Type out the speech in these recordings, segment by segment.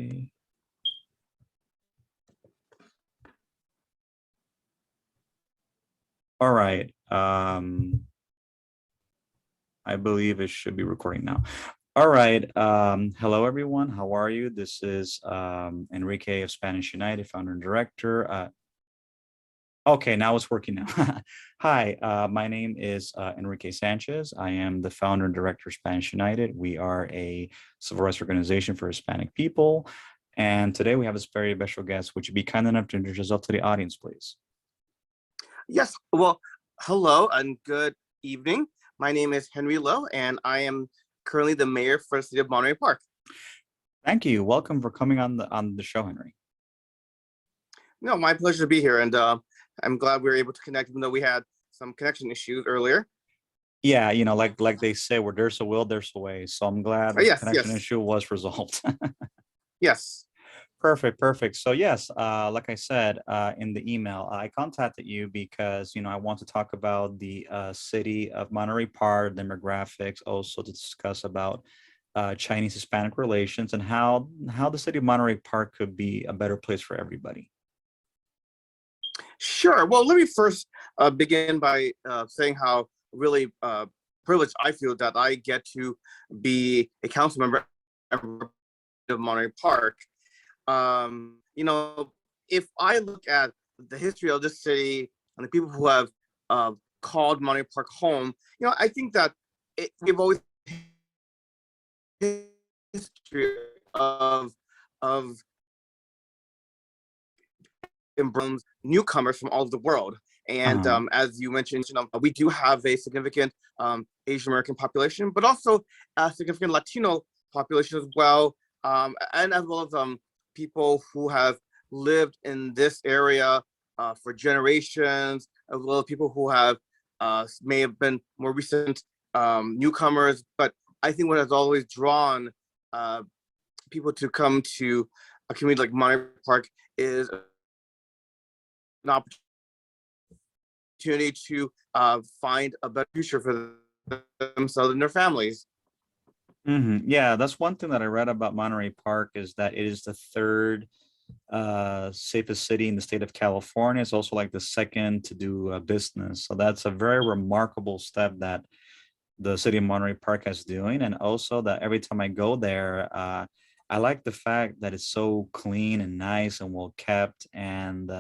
Okay. All right. I believe it should be recording now. All right. Hello, everyone. How are you? This is Enrique of Spanish United, founder and director. Okay, now it's working now. Hi, my name is Enrique Sanchez. I am the founder and director of Spanish United. We are a civil rights organization for Hispanic people. And today we have this very special guest. Would you be kind enough to introduce yourself to the audience, please? Yes, well, hello and good evening. My name is Henry Lowe, and I am currently the mayor for the city of Monterey Park. Thank you. Welcome for coming on the show, Henry. No, my pleasure to be here, and I'm glad we were able to connect, even though we had some connection issues earlier. Yeah, you know, like they say, where there's a will, there's a way. So I'm glad the connection issue was resolved. Yes. Perfect. So yes, like I said in the email, I contacted you because I want to talk about the city of Monterey Park demographics, also to discuss about Chinese Hispanic relations and how the city of Monterey Park could be a better place for everybody. Sure. Well, let me first begin by saying how really privileged I feel that I get to be a council member of Monterey Park. If I look at the history of this city and the people who have called Monterey Park home, I think that we've always history of embrace newcomers from all over the world. And as you mentioned, we do have a significant Asian American population, but also a significant Latino population as well, and as well as people who have lived in this area for generations, as well as people who have may have been more recent newcomers. But I think what has always drawn people to come to a community like Monterey Park is an opportunity to find a better future for themselves and their families. Yeah, that's one thing that I read about Monterey Park is that it is the third safest city in the state of California. It's also like the second to do business. So that's a very remarkable step that the city of Monterey Park is doing. And also that every time I go there, I like the fact that it's so clean and nice and well kept. And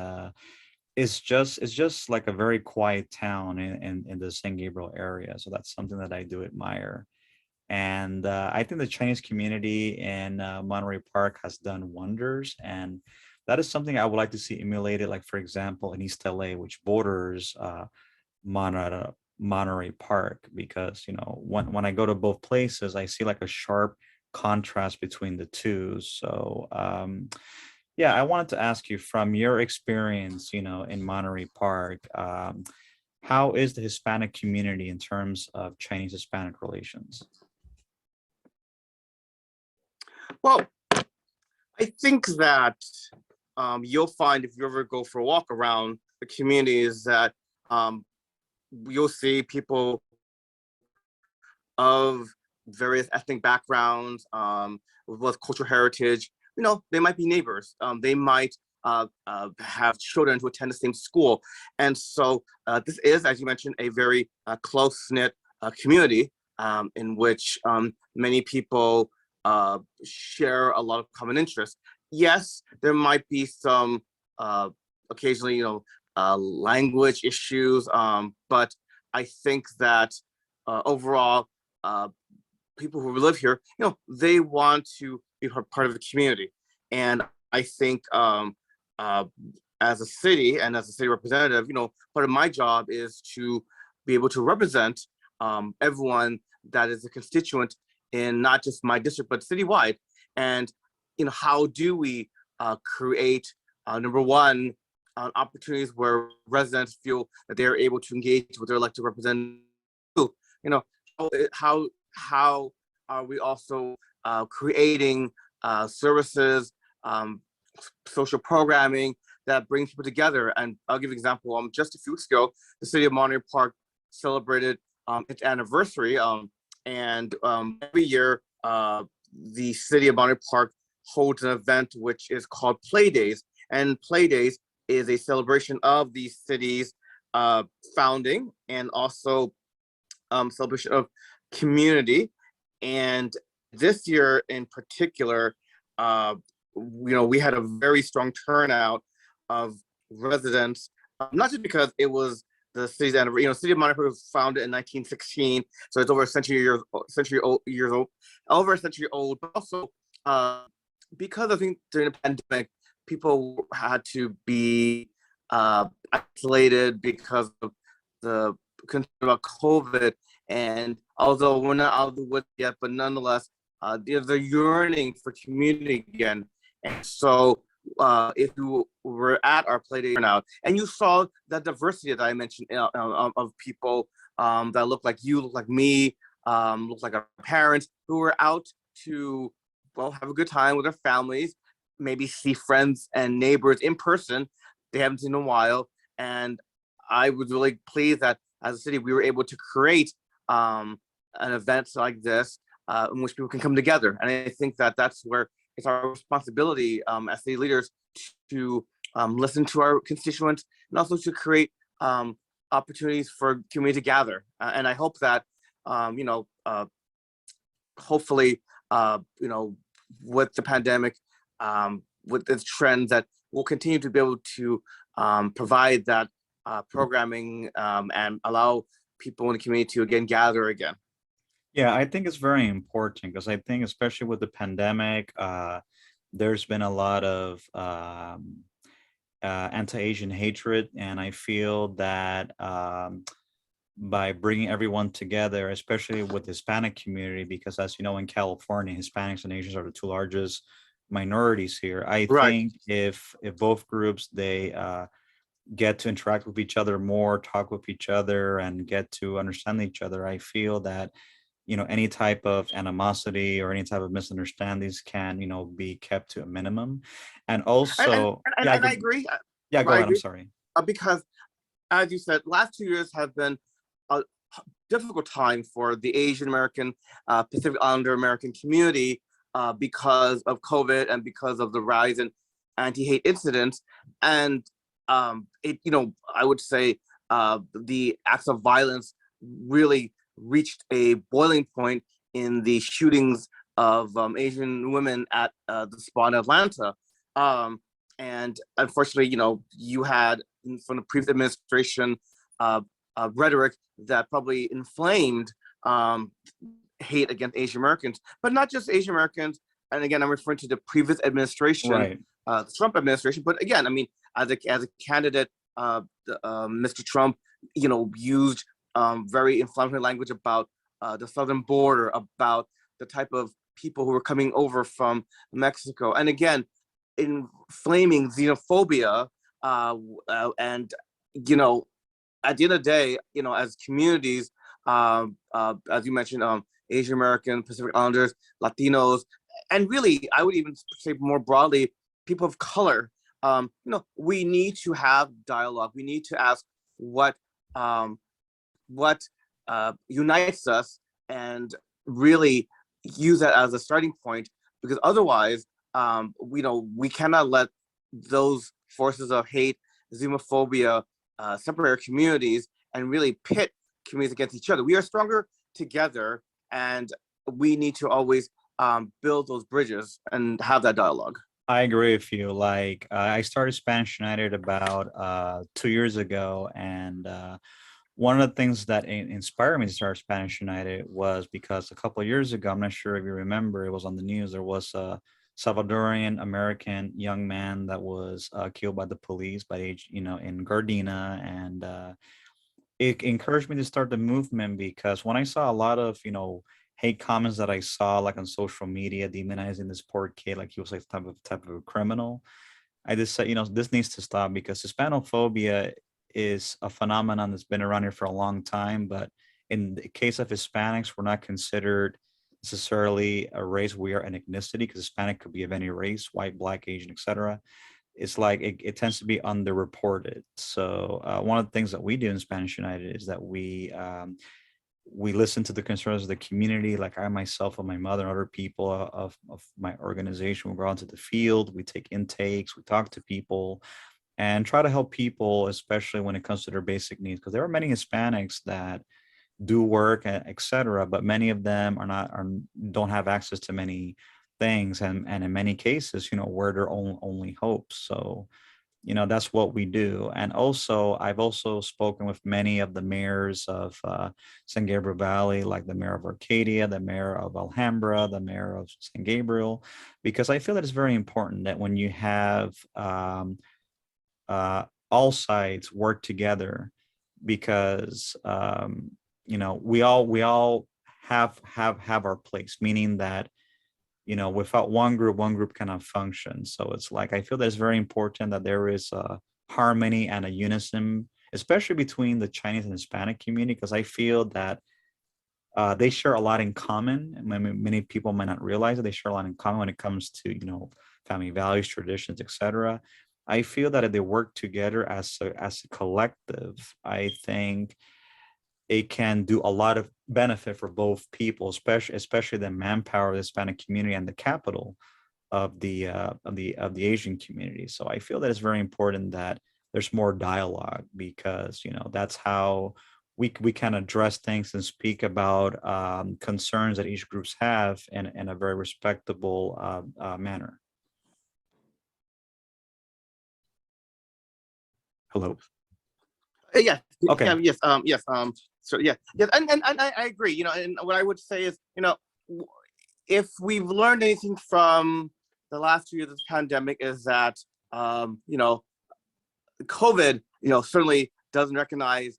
it's just like a very quiet town in the San Gabriel area. So that's something that I do admire. And I think the Chinese community in Monterey Park has done wonders. And that is something I would like to see emulated, like, for example, in East LA, which borders Monterey Park, because, when I go to both places, I see like a sharp contrast between the two. So, yeah, I wanted to ask you from your experience, in Monterey Park, how is the Hispanic community in terms of Chinese Hispanic relations? Well, I think that you'll find if you ever go for a walk around the communities that you'll see people of various ethnic backgrounds, with cultural heritage. They might be neighbors. They might have children who attend the same school. And so this is, as you mentioned, a very close-knit community in which many people share a lot of common interests. Yes, there might be some occasionally, language issues, but I think that overall, people who live here, they want to be part of the community. And I think as a city and as a city representative, part of my job is to be able to represent everyone that is a constituent in not just my district, but citywide. And, how do we create, number one, opportunities where residents feel that they're able to engage with their elected representatives? How are we also creating services, social programming that brings people together? And I'll give you an example. Just a few weeks ago, the city of Monterey Park celebrated its anniversary. And every year, the city of Monterey Park holds an event which is called Play Days. And Play Days is a celebration of the city's founding and also celebration of community. And this year in particular, we had a very strong turnout of residents, not just because it was the city's anniversary. City of Monterey Park was founded in 1916, so it's over a years old, over a century old. But also, because I think during the pandemic, people had to be isolated because of the concern about COVID. And although we're not out of the woods yet, but nonetheless, there's a yearning for community again. And so if you were at our play day turnout and you saw that diversity that I mentioned of people that look like you, look like me, look like our parents, who were out to, well, have a good time with their families, maybe see friends and neighbors in person they haven't seen in a while. And I was really pleased that as a city, we were able to create an event like this in which people can come together. And I think that that's where it's our responsibility as city leaders to listen to our constituents and also to create opportunities for community to gather. And I hope that, hopefully, with the pandemic, with this trend, that we'll continue to be able to provide that programming and allow people in the community to again gather again. Yeah, I think it's very important because I think, especially with the pandemic, there's been a lot of anti-Asian hatred, and I feel that by bringing everyone together, especially with the Hispanic community, because as you know, in California, Hispanics and Asians are the two largest minorities here. I Right. think if both groups they get to interact with each other more, talk with each other, and get to understand each other, I feel that any type of animosity or any type of misunderstandings can be kept to a minimum. And And, also, and, yeah, and I agree. yeah, go I ahead, I'm agree sorry. because, as you said, last 2 years have been a difficult time for the Asian American, Pacific Islander American community because of COVID and because of the rise in anti-hate incidents. And I would say the acts of violence really reached a boiling point in the shootings of Asian women at the spa in Atlanta. And unfortunately, you had from the previous administration rhetoric that probably inflamed hate against Asian Americans, but not just Asian Americans. And again, I'm referring to the previous administration, Right. the Trump administration. But again, I mean, as a candidate, Mr. Trump, used very inflammatory language about the southern border, about the type of people who were coming over from Mexico, and again, inflaming xenophobia. And at the end of the day, as communities, as you mentioned, Asian American, Pacific Islanders, Latinos, and really, I would even say more broadly, people of color. We need to have dialogue. We need to ask what unites us, and really use that as a starting point. Because otherwise, we cannot let those forces of hate, xenophobia, separate our communities and really pit communities against each other. We are stronger together, and we need to always build those bridges and have that dialogue. I agree with you. Like, I started Spanish United about 2 years ago, and one of the things that inspired me to start Spanish United was because a couple of years ago, I'm not sure if you remember, it was on the news. There was a Salvadorian American young man that was killed by the police by age, in Gardena, and it encouraged me to start the movement because when I saw a lot of, hate comments that I saw like on social media demonizing this poor kid, like he was like type of a criminal, I just said, this needs to stop because Hispanophobia is a phenomenon that's been around here for a long time. But in the case of Hispanics, we're not considered necessarily a race. We are an ethnicity because Hispanic could be of any race, white, black, Asian, etc. It's like it tends to be underreported. So one of the things that we do in Spanish United is that we we listen to the concerns of the community. Like I myself and my mother and other people of my organization, we go out to the field, we take intakes, we talk to people and try to help people, especially when it comes to their basic needs. Because there are many Hispanics that do work, etc., but many of them are not are don't have access to many things, and in many cases, we're their only hope. So that's what we do. And also, I've also spoken with many of the mayors of San Gabriel Valley, like the mayor of Arcadia, the mayor of Alhambra, the mayor of San Gabriel, because I feel that it's very important that when you have all sides work together, because we all have our place, meaning that without one group cannot function. So it's like I feel that it's very important that there is a harmony and a unison, especially between the Chinese and Hispanic community, because I feel that they share a lot in common. And many people might not realize that they share a lot in common when it comes to family values, traditions, etc. I feel that if they work together as a collective, I think it can do a lot of benefit for both people, especially the manpower of the Hispanic community and the capital of the Asian community. So I feel that it's very important that there's more dialogue, because that's how we can address things and speak about concerns that each groups have in a very respectable manner. Hello. Yeah, Okay. yeah, yes, yes, so yeah, yes, and I agree. And what I would say is, if we've learned anything from the last 2 years of the pandemic, is that COVID, certainly doesn't recognize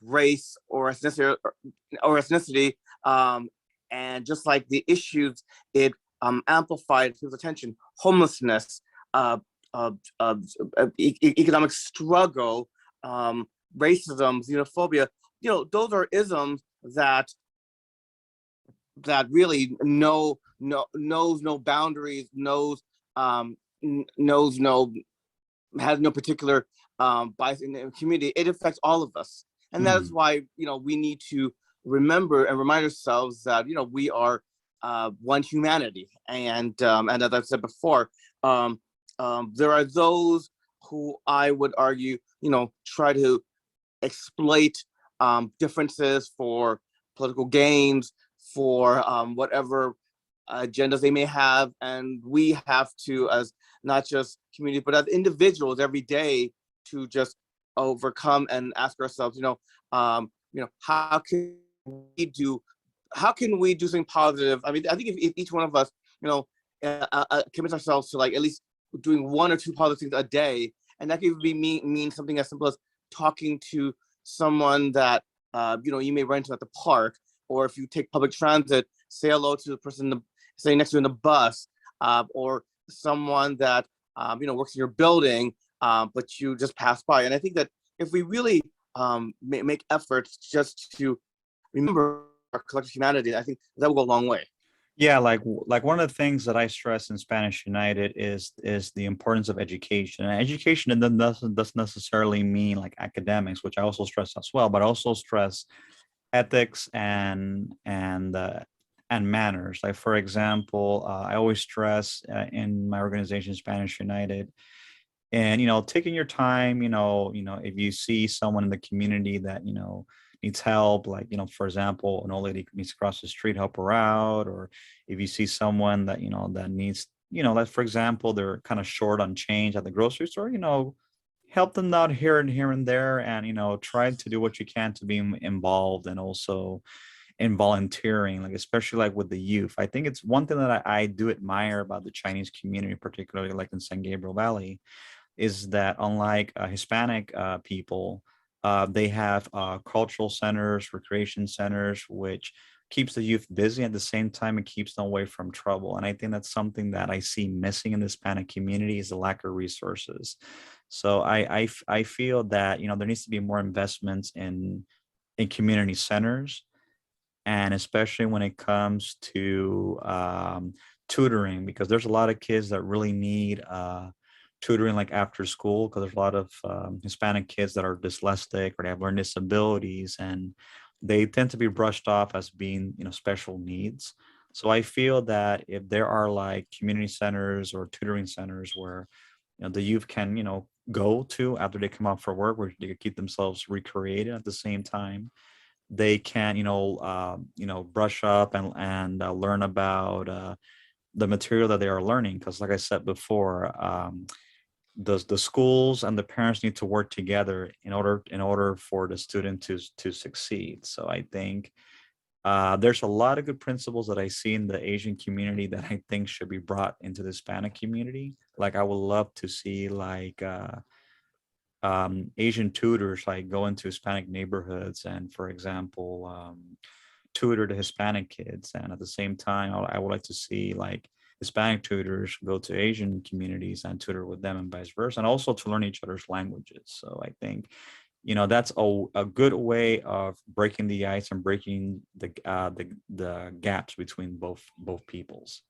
race or ethnicity, and just like the issues it amplified people's attention, homelessness, uh, economic struggle, racism, xenophobia. Those are isms that really knows no boundaries, knows no has no particular bias in the community. It affects all of us, and that is Mhm. why we need to remember and remind ourselves that we are one humanity. And as I've said before, there are those who I would argue try to exploit differences for political gains, for whatever agendas they may have, and we have to, as not just community but as individuals, every day to just overcome and ask ourselves, how can we do something positive? I mean, I think if each one of us, commits ourselves to like at least doing one or two positive things a day, and that could be mean something as simple as talking to someone that you may run into at the park, or if you take public transit, say hello to the person sitting next to you in the bus, or someone that works in your building, but you just pass by. And I think that if we really make efforts just to remember our collective humanity, I think that will go a long way. Yeah, like one of the things that I stress in Spanish United is the importance of education. And education doesn't necessarily mean like academics, which I also stress as well, but I also stress ethics and manners. Like for example, I always stress in my organization Spanish United, and taking your time, if you see someone in the community that needs help, like for example, an old lady needs to cross the street, help her out. Or if you see someone that that needs, like for example, they're kind of short on change at the grocery store, help them out here and there, and try to do what you can to be involved, and also in volunteering, like especially like with the youth. I think it's one thing that I do admire about the Chinese community, particularly like in San Gabriel Valley, is that unlike Hispanic people, they have cultural centers, recreation centers, which keeps the youth busy. At the same time, it keeps them away from trouble. And I think that's something that I see missing in the Hispanic community, is the lack of resources. So I feel that there needs to be more investments in community centers, and especially when it comes to tutoring, because there's a lot of kids that really need tutoring like after school, because there's a lot of Hispanic kids that are dyslexic or they have learning disabilities, and they tend to be brushed off as being, special needs. So I feel that if there are like community centers or tutoring centers where, the youth can, go to after they come out for work, where they can keep themselves recreated at the same time, they can, brush up and learn about the material that they are learning. Because, like I said before, the schools and the parents need to work together in order for the student to succeed. So I think there's a lot of good principles that I see in the Asian community that I think should be brought into the Hispanic community. Like I would love to see like Asian tutors like go into Hispanic neighborhoods and, for example, tutor the Hispanic kids, and at the same time, I would like to see like Hispanic tutors go to Asian communities and tutor with them, and vice versa, and also to learn each other's languages. So I think, that's a good way of breaking the ice and breaking the gaps between both peoples.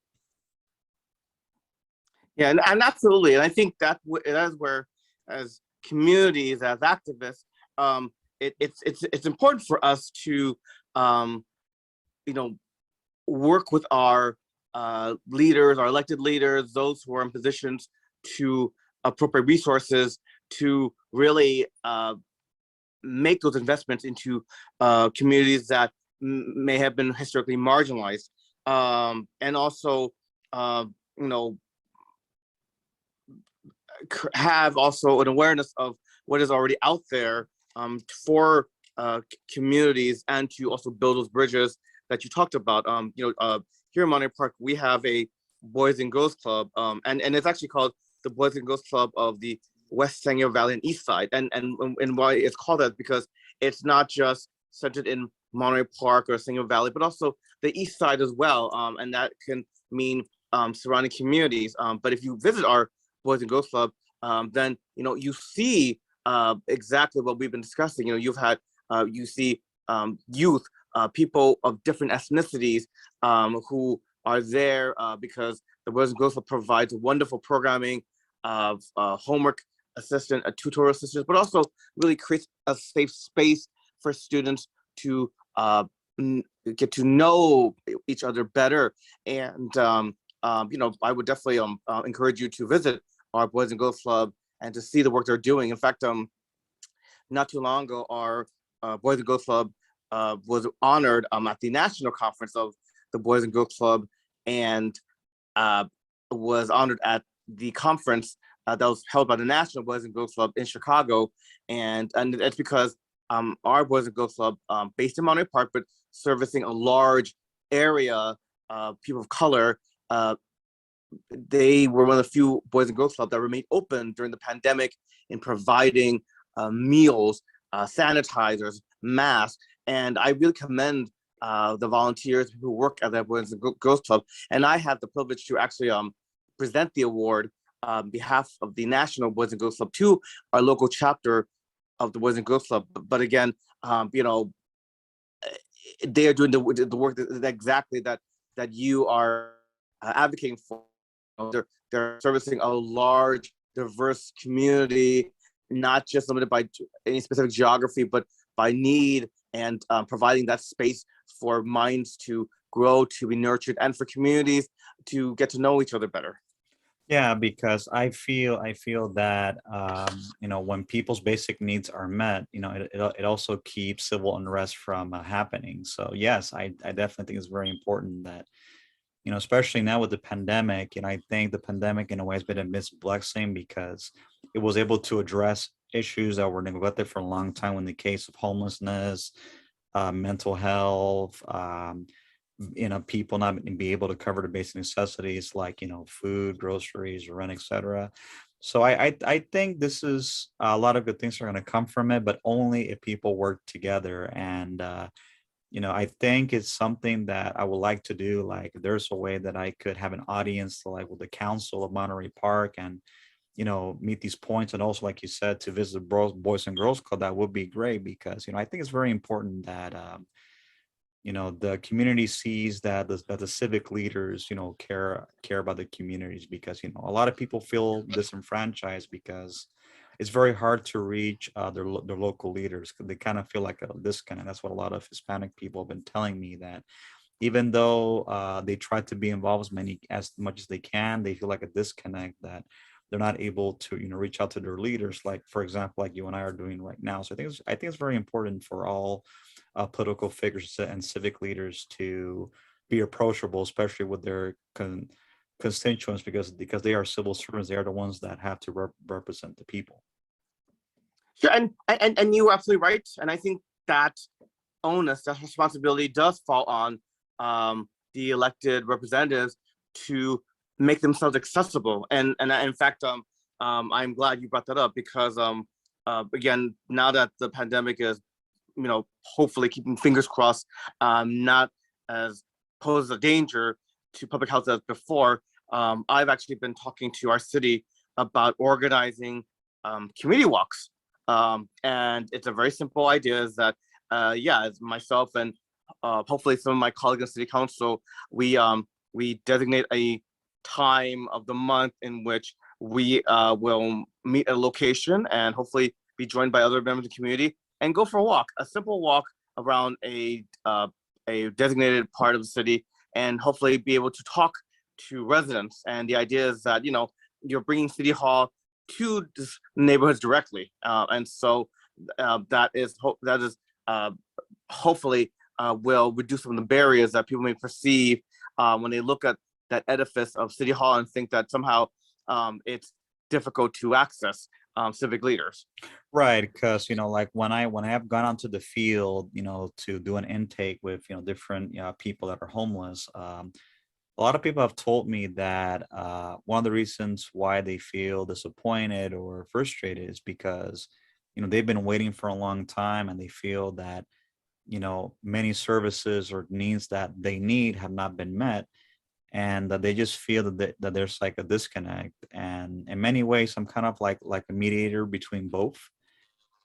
Yeah, and absolutely. And I think that is where, as communities, as activists, it's important for us to, um, you know, work with our leaders, our elected leaders, those who are in positions to appropriate resources to really make those investments into communities that may have been historically marginalized, and also, uh, you know, have also an awareness of what is already out there, for communities, and to also build those bridges that you talked about. Here in Monterey Park, we have a Boys and Girls Club, and it's actually called the Boys and Girls Club of the West Sangyo Valley and East Side. And why it's called that, because it's not just centered in Monterey Park or Sangyo Valley, but also the East Side as well. And that can mean surrounding communities. But if you visit our Boys and Girls Club, then you see exactly what we've been discussing. You see youth, people of different ethnicities, who are there because the Boys and Girls Club provides wonderful programming of homework assistant, a tutorial assistant, but also really creates a safe space for students to get to know each other better. And I would definitely encourage you to visit our Boys and Girls Club and to see the work they're doing. In fact, not too long ago, our Boys and Girls Club was honored at the national conference of the Boys and Girls Club, and was honored at the conference that was held by the National Boys and Girls Club in Chicago. And it's because our Boys and Girls Club, based in Monterey Park, but servicing a large area, people of color, they were one of the few Boys and Girls Clubs that remained open during the pandemic in providing meals, sanitizers, masks. And I really commend the volunteers who work at the Boys and Girls Club. And I had the privilege to actually present the award on behalf of the National Boys and Girls Club to our local chapter of the Boys and Girls Club. But again, they are doing the work exactly that you are advocating for. They're servicing a large, diverse community, not just limited by any specific geography, but by need, and providing that space for minds to grow, to be nurtured, and for communities to get to know each other better. Yeah, because I feel that when people's basic needs are met, it also keeps civil unrest from happening. So yes, I definitely think it's very important that, especially now with the pandemic, I think the pandemic in a way has been a mixed blessing, because it was able to address issues that were neglected for a long time, in the case of homelessness, mental health, people not be able to cover the basic necessities like, food, groceries, rent, etc. So I think this is a lot of good things are going to come from it, but only if people work together. And I think it's something that I would like to do. Like, if there's a way that I could have an audience, like with the council of Monterey Park, and meet these points, and also, like you said, to visit Boys and Girls Club, that would be great, because I think it's very important that the community sees that the civic leaders care about the communities, because a lot of people feel disenfranchised because it's very hard to reach their local leaders, because they kind of feel like a disconnect. That's what a lot of Hispanic people have been telling me, that even though they try to be involved as much as they can, they feel like a disconnect, that they're not able to, reach out to their leaders, like, for example, like you and I are doing right now. So I think it's very important for all political figures and civic leaders to be approachable, especially with their constituents, because they are civil servants. They are the ones that have to represent the people. Sure, and you're absolutely right. And I think that onus, that responsibility does fall on the elected representatives to make themselves accessible. And in fact, I'm glad you brought that up, because again, now that the pandemic is, hopefully, keeping fingers crossed, not as poses a danger to public health as before, I've actually been talking to our city about organizing community walks. And it's a very simple idea, is that, it's myself and hopefully some of my colleagues in city council, we designate a time of the month in which we will meet at a location and hopefully be joined by other members of the community and go for a walk, a simple walk around a designated part of the city, and hopefully be able to talk to residents. And the idea is that, you're bringing City Hall to this neighborhoods directly. And so that is hopefully will reduce some of the barriers that people may perceive when they look at that edifice of City Hall and think that somehow it's difficult to access civic leaders. Right, because like when I have gone onto the field, to do an intake with different people that are homeless, a lot of people have told me that one of the reasons why they feel disappointed or frustrated is because they've been waiting for a long time, and they feel that many services or needs that they need have not been met, and that they just feel that there's like a disconnect. And in many ways, I'm kind of like a mediator between both.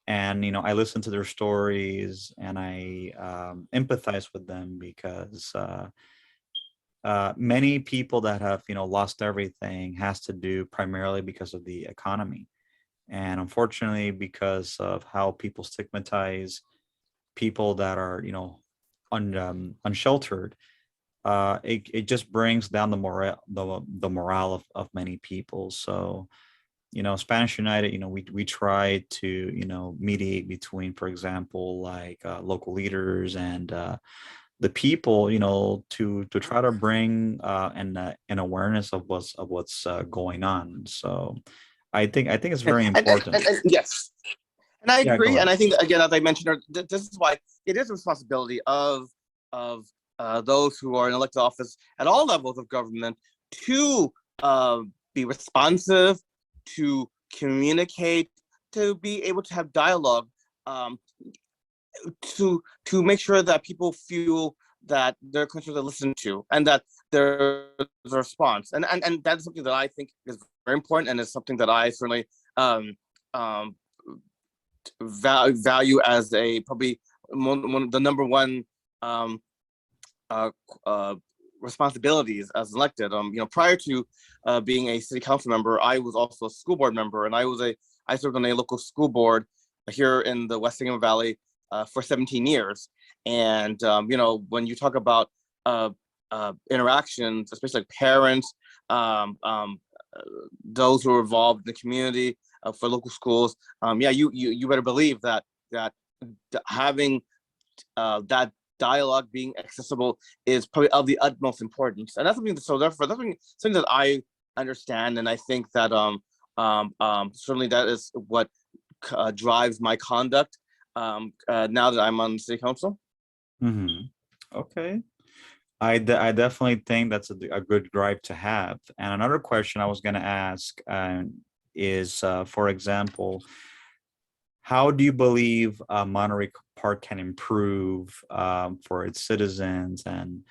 And I listen to their stories, and I empathize with them, because many people that have lost everything has to do primarily because of the economy. And unfortunately, because of how people stigmatize people that are unsheltered, it just brings down the morale of many people. So Spanish United, we try to mediate between, for example, like local leaders and the people, to try to bring an awareness of what's going on. So I think it's very important. And yes, and I Yeah, go agree. ahead. And I think, again, as I mentioned, this is why it is a responsibility of those who are in elected office at all levels of government to be responsive, to communicate, to be able to have dialogue, um, to make sure that people feel that their concerns are listened to, and that there's a response. And that's something that I think is very important, and is something that I certainly um, um, value as a probably the number one um, uh, uh, responsibilities as elected. Prior to being a city council member, I was also a school board member, and I served on a local school board here in the West Sangam Valley for 17 years. And when you talk about interactions, especially like parents, those who are involved in the community for local schools, you better believe that having that dialogue being accessible is probably of the utmost importance. And that's something therefore that's something that I understand, and I think that certainly that is what drives my conduct now that I'm on the city council. Okay. I definitely think that's a good drive to have. And another question I was going to ask is, for example, how do you believe Monterey Park can improve for its citizens and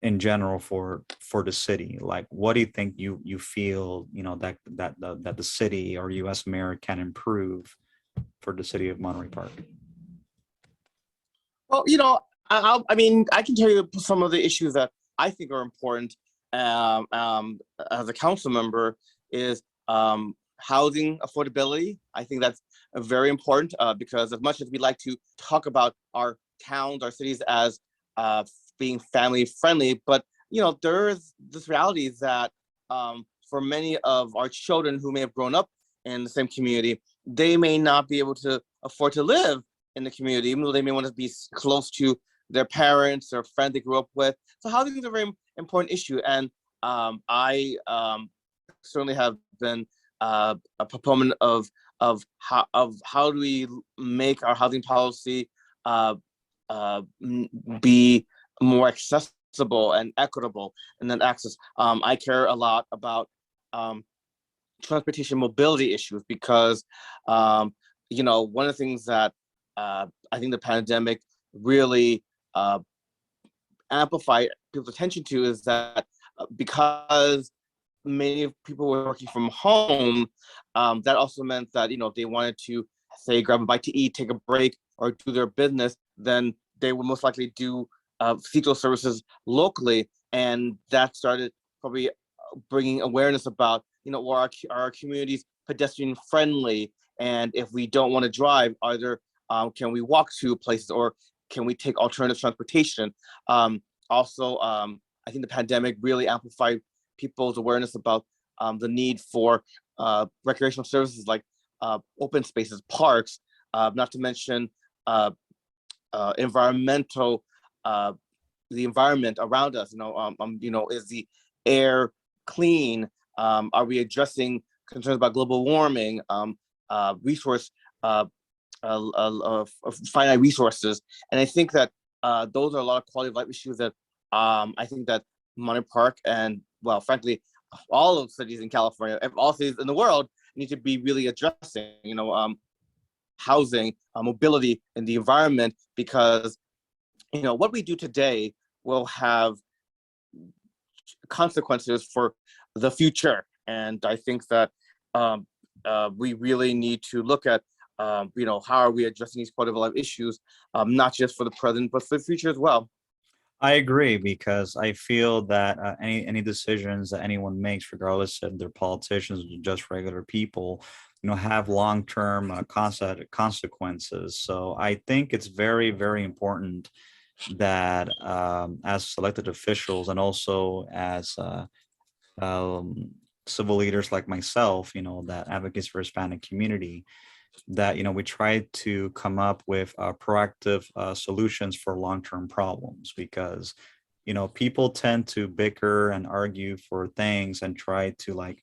in general for the city? Like, what do you think you feel that the city or U.S. mayor can improve for the city of Monterey Park? Well, I mean, I can tell you some of the issues that I think are important as a council member is housing affordability. I think that's very important because as much as we like to talk about our towns, our cities as being family friendly, but there is this reality that for many of our children who may have grown up in the same community, they may not be able to afford to live in the community, even though they may want to be close to their parents or friends they grew up with. So housing is a very important issue, and I certainly have been a proponent of how do we make our housing policy be more accessible and equitable, and then access. I care a lot about transportation mobility issues because one of the things that I think the pandemic really amplified people's attention to is that because many people were working from home, that also meant that if they wanted to say grab a bite to eat, take a break, or do their business, then they would most likely do seek those services locally, and that started probably bringing awareness about are our communities pedestrian friendly, and if we don't want to drive, either can we walk to places or can we take alternative transportation. Also, I think the pandemic really amplified people's awareness about the need for recreational services like open spaces, parks, not to mention environmental, the environment around us. Is the air clean? Are we addressing concerns about global warming, resource, finite resources? And I think that those are a lot of quality of life issues that I think that Monterey Park and, well, frankly, all of cities in California, all cities in the world need to be really addressing, housing, mobility, and the environment, because, what we do today will have consequences for the future. And I think that we really need to look at, how are we addressing these quality of life issues, not just for the present, but for the future as well. I agree, because I feel that any decisions that anyone makes, regardless if they're politicians or just regular people, have long-term consequences. So I think it's very, very important that as elected officials and also as um, civil leaders like myself, that advocates for Hispanic community, that we try to come up with proactive solutions for long-term problems, because people tend to bicker and argue for things and try to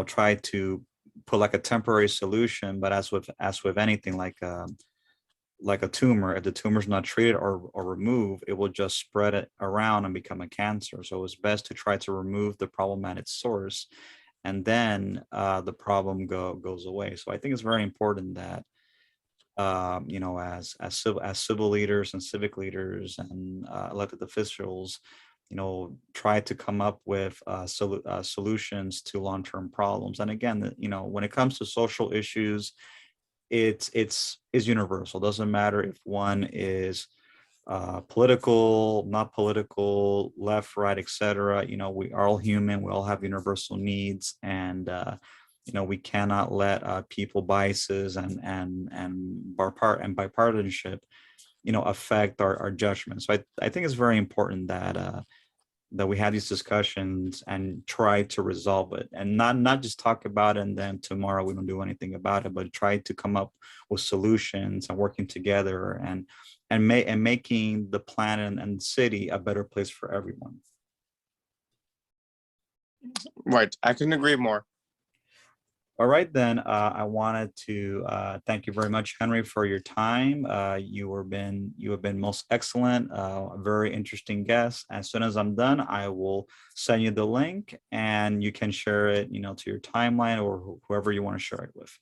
try to put like a temporary solution. But as with anything, like a tumor, if the tumor is not treated or removed, it will just spread it around and become a cancer. So it's best to try to remove the problem at its source, and then the problem goes away. So I think it's very important that as civil leaders and civic leaders and elected officials, try to come up with solutions to long-term problems. And again, when it comes to social issues, it's universal. Doesn't matter if one is political, not political, left, right, etc. We are all human. We all have universal needs, and we cannot let people biases and bipartisanship, affect our judgment. So I think it's very important that we have these discussions and try to resolve it, and not just talk about it and then tomorrow we don't do anything about it, but try to come up with solutions and working together and making the planet and the city a better place for everyone. Right, I couldn't agree more. All right, then I wanted to thank you very much, Henry, for your time. You have been most excellent, a very interesting guest. As soon as I'm done, I will send you the link, and you can share it, to your timeline or whoever you want to share it with.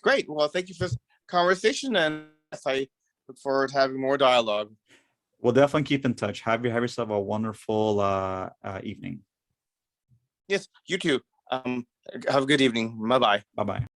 Great. Well, thank you for this conversation, and I look forward to having more dialogue. We'll definitely keep in touch. Have yourself a wonderful evening. Yes, you too. Have a good evening. Bye-bye. Bye-bye.